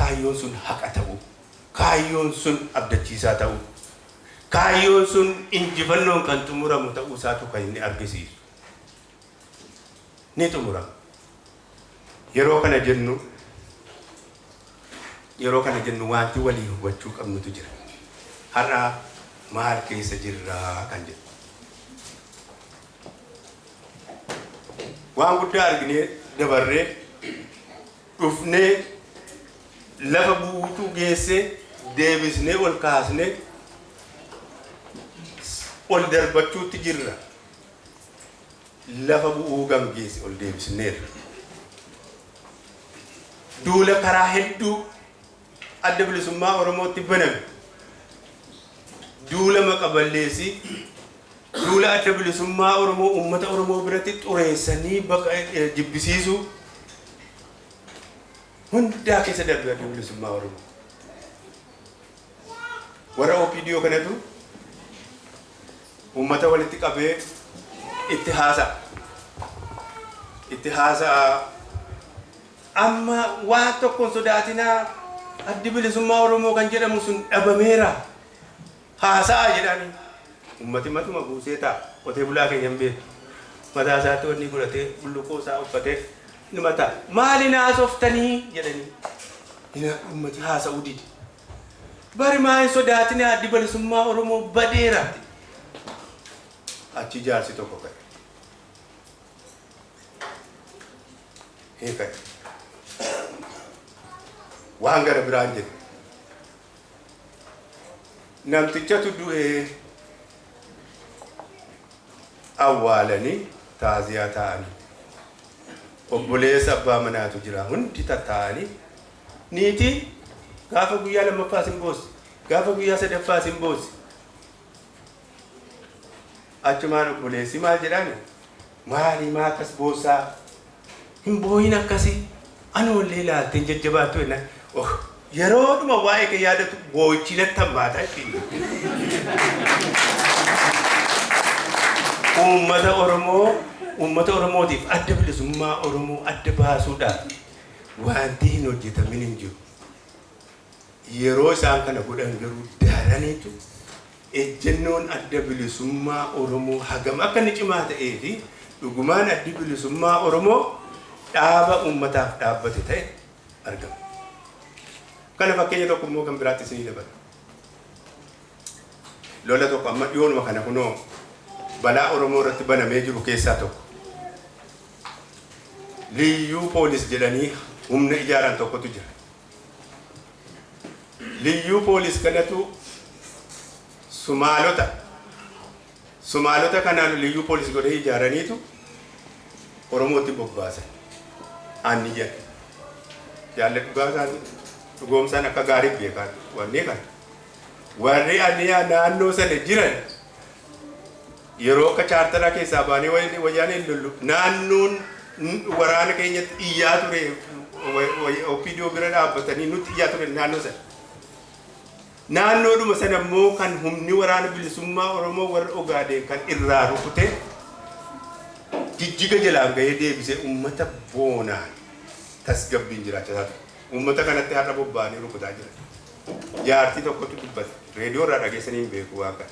kaayyoon sun haqa ta'u, kaayyoon sun abdachiisaa ta'u, kaayyoon sun injifannoon kan xumuramu ta'uu isaatu kan inni argisiisu. Ni xumurama. Yeroo kana jennu wanti walii hubachuu qabnutu jira. Har'a maal keessa jirraa kan jedhu. Waan guddaa arginee dabarree dhufnee lafa buutuu geessee deebisnee ol kaasnee ol darbachuutti jirra. Lafa bu'uu gamgeesse ol deebisneerra. Duula karaa hedduu adda bilisummaa Oromootti baname. Duula maqaballeessii, duula adda bilisummaa Oromoo uummata Oromoo biratti xureessanii jibbisiisuu hundaa keessa darbe adda bilisummaa Oromoo. Warra OPDO kanatu uummata walitti qabee itti haasa'a. Amma waan tokkoon sodaatinaa addi bilisummaa Oromoo kan jedhamu sun dhabameera. Haasa'a jedhanii ummati matuma buusee ta'a. Qotee bulaa keenya hin beeku. Mataa isaatti wanni godhatee bulluqoo isaa uffatee nima ta'a. Maali naasoftanii jedhanii. Ummati haasa'uu didi. Bari maa hin sodaatinaa addi bilisummaa Oromoo badeera. Achi jaarsi tokko ka'e. Hiika'e. Waan gara biraan jedhe. Namtichatu du'ee awwaalanii taaziyaa ta'anii. Obboleessa abbaa manaatu jira. Hundi tattaa'anii niitii gaafa guyyaa lammaffaa sin boossi. Gaafa guyyaa sadaffaa sin boossi. Achumaan obboleessi maal jedhani? Maali maa akkas boossaa? Hin booyin akkasii. Ani wallee ilaalteen jajjabaattu jenna. Yeroodhuma waa'ee kee yaadatu boo'ichi natti hammaata jechuudha. Uummata Oromootiif adda bilisummaa Oromoo adda baasuudhaaf wanti hin hojjetamin hin jiru. Yeroo isaan kana godhan garuu daraniitu ejjennoon adda bilisummaa Oromoo hagam akka inni cimaa ta'ee fi dhugumaan addi bilisummaa Oromoo dhaaba uummataaf dhaabbate ta'e argama. Kana fakkeenya tokko immoo kan biraatti isinii dabala. Lola tokko amma dhiyoonuma kana kunoo balaa Oromoo irratti banamee jiru keessaa tokko. Liyyuu poolis jedhanii humna ijaaran tokkotu jira. Liyyuu poolis kanatu Sumaalota kanaan liyyuu poolis godhee ijaaraniitu Oromootti bobbaasan. Aanni jedhe. Jaalladhu dhugaa isaanii. Dhugoomsaan akka gaarii beekan wanni kan warri aniyaa naannoo sana jiran yeroo akka chaartaraa keessaa baanee wayyaanee lollu naannoon waraana keenyatti iyyaa ture OPDO bira dhaabbatanii nutti iyyaa ture naannoo sana. Naannoodhuma sana immoo kan humni waraana bilisummaa Oromoo warra Ogaadeen kan irraa rukute jijjiga jalaan gahee deebisee uummata boonaan tasgabbiin jiraachaa ture. Uummata kanatti har'a bobba'anii rukutaa jiran. Jaartii tokkotu dubbate. Reediyoo irraa dhageessanii hin beeku waan kana.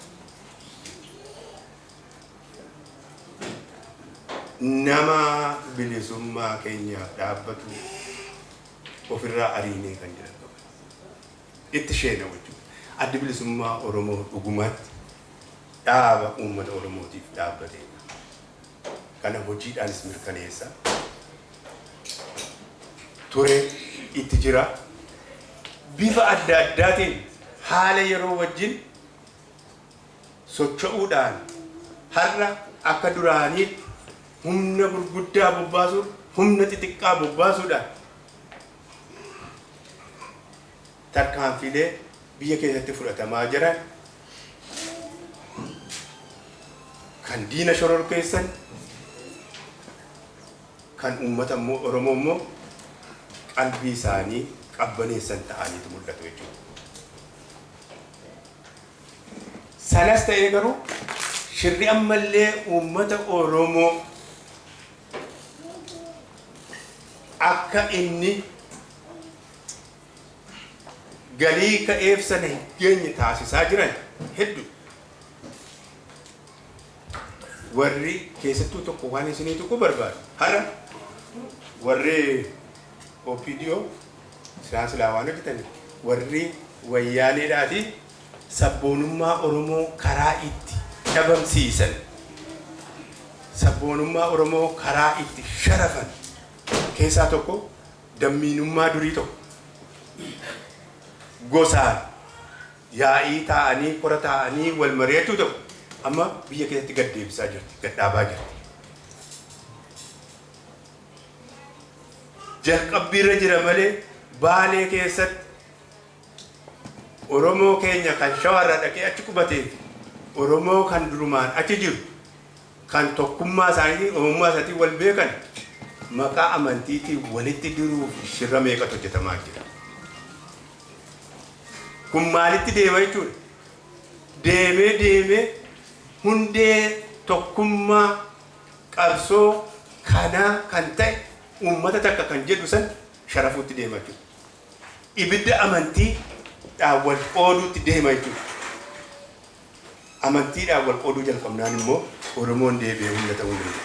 Nama bilisummaa keenyaaf dhaabbatu ofirraa ariinee kan jedhan. Itti sheena jechuudha. Addi bilisummaa Oromoo dhugumatti dhaaba uummata Oromootiif dhaabbatee. Kana hojiidhaanis mirkaneessa. Ture itti jira. Bifa adda addaatiin haala yeroo wajjin socho'uudhaan har'a akka duraanii humna gurguddaa bobbaasuun humna xixiqqaa bobbaasuudhaan tarkaanfilee biyya keessatti fudhatamaa jiran kan diina shororkeessan kan uummata Oromoo immoo qalbii isaanii qabbaneessan ta'aniitu mul'atu jechuudha. Sanas ta'ee garuu shirri ammallee uummata Oromoo akka inni galii ka'eef sana geenye taasisaa jiran hedduu. Warri keessattuu tokko waan isinii tokko barbaadu. Hara warri OPDO silaa waan hojjetan warri wayyaaleedhaati sabboonummaa Oromoo karaa itti dhabamsiisan. Sabboonummaa Oromoo karaa itti sharafan keessaa tokko dammiinummaa durii tokko. Gosaan yaa'ii taa'anii kora taa'anii wal mari'achuu tokko amma biyya keessatti gad deebisaa jirti, gad dhaabaa jirti. Jalqabbiirra jira malee Baalee keessatti Oromoo keenya kan shawarra dhaqee achi qubatee fi Oromoo kan durumaan achi jiru kan tokkummaa isaanii uumamummaa isaatiin wal beekan maqaa amantiitiin walitti diruuf shirra meeqatu hojjetamaa jira. Kun maalitti deema jechuudha? Deemee hundee tokkummaa qabsoo kanaa kan ta'e uummata takka kan jedhu san sharafuutti deema jechuudha. Ibidda amantiidhaan wal qooduutti deema jechuudha. Amantiidhaan wal qooduu jalqabnaan immoo Oromoon deebi'ee hunda ta'uu danda'a.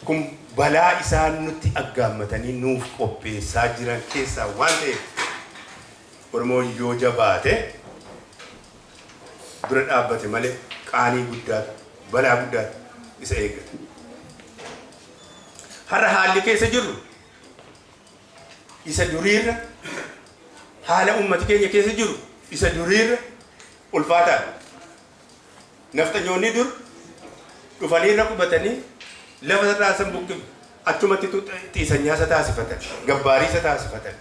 Kun balaa isaan nutti aggaammatanii nuuf qopheessaa jiran keessaa waan ta'eef Oromoon yoo jabaate dura dhaabbate malee qaanii guddaatu balaa guddaatu isa eeggata. Har'a haalli keessa jirru isa duriirra haala uummati keenya keessa jiru isa duriirra ulfaataadha. Naftanyoonni dur dhufanii irra qubatanii lafa irraa san buqqifatu achumatti xiisan nyaasa taasifatan gabbaarii isa taasifatan.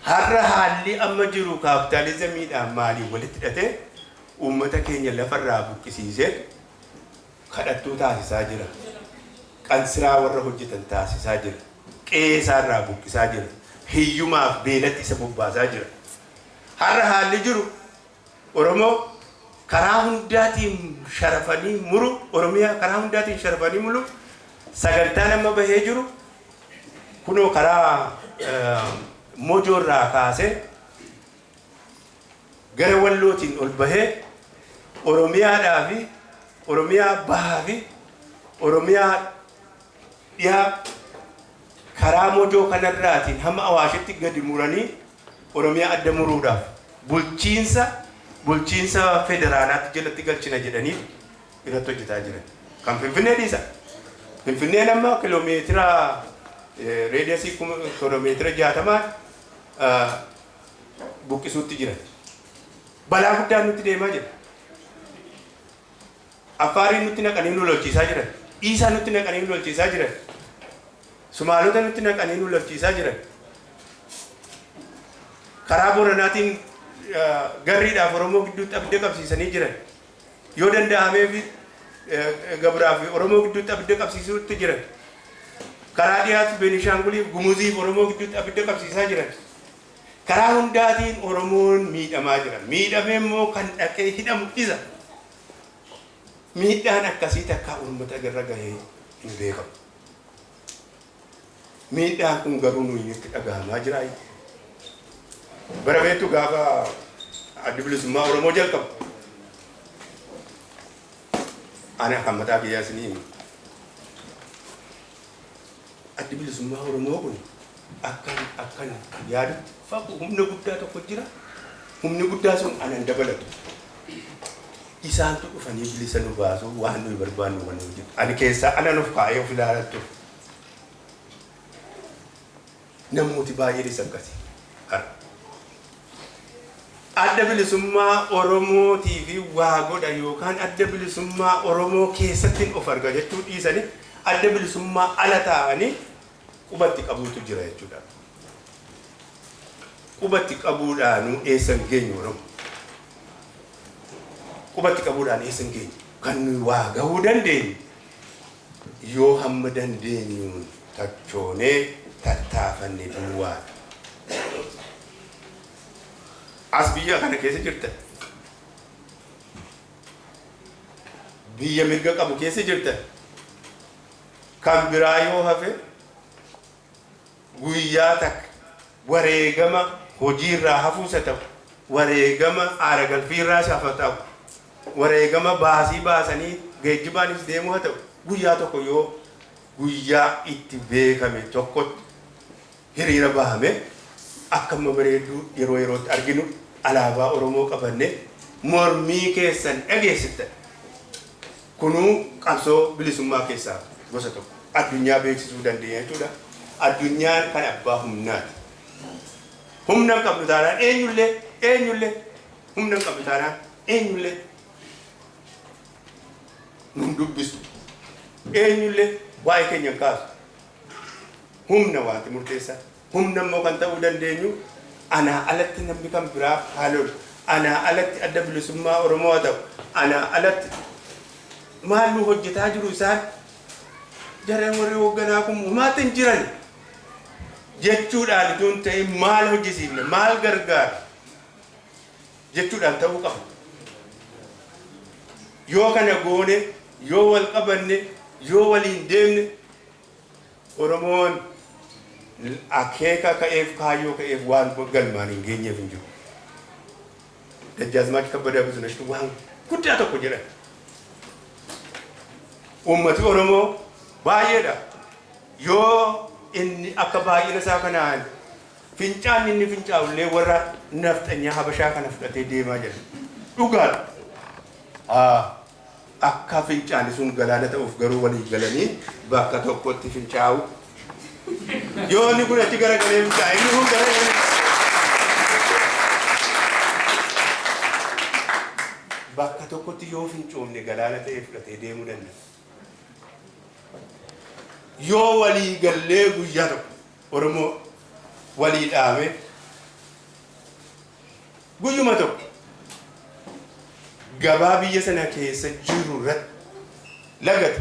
Har'a haalli amma jiru kaapitaalizimiidhaan maalii walitti hidhatee uummata keenya lafarraa buqqisiisee kadhattuu taasisaa jira. Qansiraa warra hojjetan taasisaa jira. Qeesaarraa buqqisaa jira. Hiyyumaaf beelatti isa bobbaasaa jira. Har'a haalli jiru Oromoo karaa hundaatiin sharafanii muru, Oromiyaa karaa hundaatiin sharafanii muru sagantaan amma bahee jiru kunoo karaa Mojoorraa kaasee gara Wallootiin ol bahee Oromiyaadhaa fi Oromiyaa bahaa fi Oromiyaa dhiyaa karaa Mojoo kanarraatiin hamma Awaashitti gadi muranii Oromiyaa adda muruudhaaf bulchiinsa federaalaatti jalatti galchina jedhanii irratti hojjetaa jiran. Kan Finfinnee dhiisa. Finfinneen amma kiiloomeetira reediyasii kiiloomeetira 60 buqqisuutti jiran. Balaa guddaan nutti deemaa jira. Affaariin nutti naqanii nu lolchiisaa jiran. Dhiisaa nutti naqanii nu lolchiisaa jiran. Sumaalota nutti naqanii nu lolchiisaa jiran. Karaa Booranaatiin garriidhaaf Oromoo gidduutti abidda qabsiisanii jiran. Yoo danda'ameef Gabraa fi Oromoo gidduutti abidda qabsiisuutti jiran. Karaa dhiyaatti Beenishaangulii Gumuziif Oromoo gidduutti abidda qabsiisaa jiran. Karaa hundaatiin Oromoon miidhamaa jira. Miidhamee immoo kan dhaqee hidhamu isa. Miidhaan akkasii takka uummata irra gahee hin beekamu. Miidhaan kun garuu nuyi itti dhagahamaa jira. Bara beektu gaafa adda bilisummaa Oromoo jalqabu. Ana kan mataa kiyyaa isinii hima. Adda bilisummaa Oromoo kun akkan yaadu fakkii humna guddaa tokko jira. Humni guddaa sun anan dabalatu. Isaantu dhufanii bilisa nu baasu waan nuyi barbaannu waan nuyi jiru. Ani keessaa ana nuuf kaa'ee of ilaalattu. Namooti baay'een isa akkasii. Adda bilisummaa Oromootii fi waa godha yookaan adda bilisummaa Oromoo keessatti of arga jechuu dhiisanii adda bilisummaa ala taa'anii qubatti qabuutu jira jechuudha. Qubatti qabuudhaan eessan geenyu Oromoo. Qubatti qabuudhaan eessan geenyu kan nuyi waa gahuu dandeenyu yoo hamma dandeenyu tachoonee tattaafanne duwwaa. As biyya kana keessa jirta. Biyya mirga qabu keessa jirta. Kan biraa yoo hafe guyyaa takka wareegama hojiirraa hafuusa ta'u wareegama aara galfiirraa shafa ta'u wareegama baasii baasanii geejjibaanis deemuu haa ta'u guyyaa tokko yoo guyyaa itti beekame tokkotti hiriira bahame akkama bareedduu yeroo yerootti arginu alaabaa Oromoo qabanne mormii keessan dhageessittan kunuu qabsoo bilisummaa keessaa gosa tokko addunyaa beeksisuu dandeenya jechuudha. Addunyaan kan abbaa humnaati. Humna qabdu taanaan eenyullee humna qabdu taanaan eenyullee nun dubbisu eenyullee waa'ee keenya kaasu humna waati murteessaa. Humna immoo kan ta'uu dandeenyu anaa alatti namni kan biraa haalolu anaa alatti adda bilisummaa Oromoo ta'u anaa alatti maallu hojjetaa jiru isaan jareen warri hoogganaa kun humaatiin jiran jechuudhaan iduun ta'e maal hojjisiifne maal gargaara jechuudhaan ta'uu qaba. Yoo kana goone yoo wal qabanne yoo waliin deemne Oromoon akeeka ka'eef kaayyoo ka'eef waan galmaan hin geenyeef hin jiru. Dajjaazmaach Kabbadaa Busunashtu waan guddaa tokko jedhan. Uummati Oromoo baay'eedha. Yoo inni akka baay'ina isaa kanaan fincaan inni fincaa'ullee warra nafxanyaa Habashaa kana fudhatee deemaa jira. Dhugaadha. Akka fincaani sun galaana ta'uuf garuu walii galanii bakka tokkotti fincaa'u. Yoo inni kun achi garagalee fincaa'e inni kun garagalee. Bakka tokkotti yoo fincoomne galaana ta'ee fudhatee deemuu danda'a. Yoo walii gallee guyyaa tokko Oromoo walii dhaame guyyuma tokko gabaa biyya sana keessa jiru irratti lagate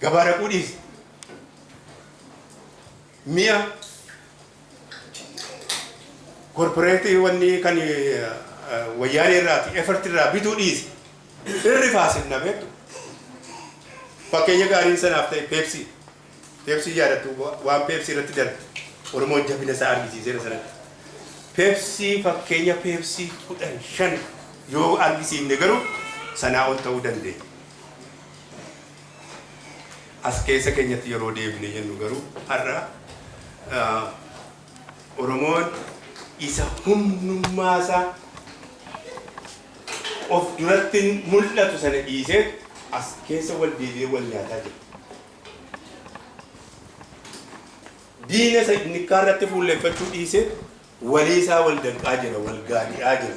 gabaa dhaquu dhiise mi'a korporeetii wanni kan wayyaanee irraati effortii irraa bituu dhiise irri faasifna beektu. Fakkeenya gaariin sanaaf ta'e Pepsi yaadattu waan Pepsi irratti darbe Oromoon jabina isaa argisiiseera sanatti. Pepsi fakkeenya Pepsi 15 yoo argisiifne garuu sanaa ol ta'uu dandeenya. As keessa keenyatti yeroo deebine jennu garuu har'a Oromoon isa humnummaa isaa of duratti mul'atu sana dhiisee as keessa wal deebi'ee wal nyaataa jira. Diina isa inni kaarratti fuulleffachuu dhiisee walii isaa wal danqaa jira, wal gaadhi'aa jira.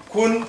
Kun